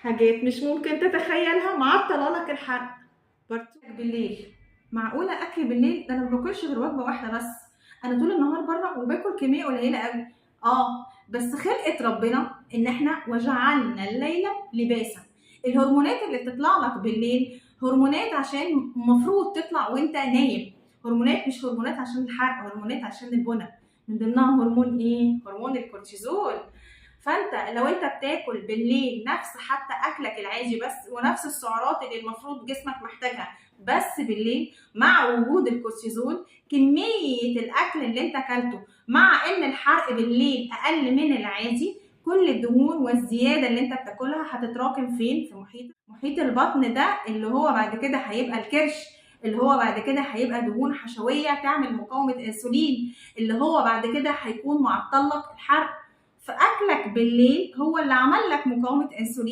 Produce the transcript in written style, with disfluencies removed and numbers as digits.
حاجات مش ممكن تتخيلها معطله لك الحرق. بالليل، معقوله اكل بالليل؟ ده انا ما باكلش غير وجبه واحده بس، انا طول النهار بره وباكل كميه قليله قوي. بس خلقه ربنا ان احنا وجعلنا الليل لباسا. الهرمونات اللي بتطلع لك بالليل هرمونات عشان المفروض تطلع وانت نايم، هرمونات مش هرمونات عشان الحرق، هرمونات عشان البنى. من ضمنها هرمون ايه؟ هرمون الكورتيزول. فانت لو انت بتاكل بالليل نفس حتى اكلك العادي بس ونفس السعرات اللي المفروض جسمك محتاجها بس بالليل، مع وجود الكورتيزول، كميه الاكل اللي انت اكلته مع ان الحرق بالليل اقل من العادي، كل الدهون والزياده اللي انت بتاكلها هتتراكم فين؟ في محيط البطن ده، اللي هو بعد كده هيبقى الكرش، اللي هو بعد كده هيبقى دهون حشويه تعمل مقاومه انسولين، اللي هو بعد كده هيكون معطل لك الحرق. فاكلك بالليل هو اللي عمل لك مقاومه انسولين.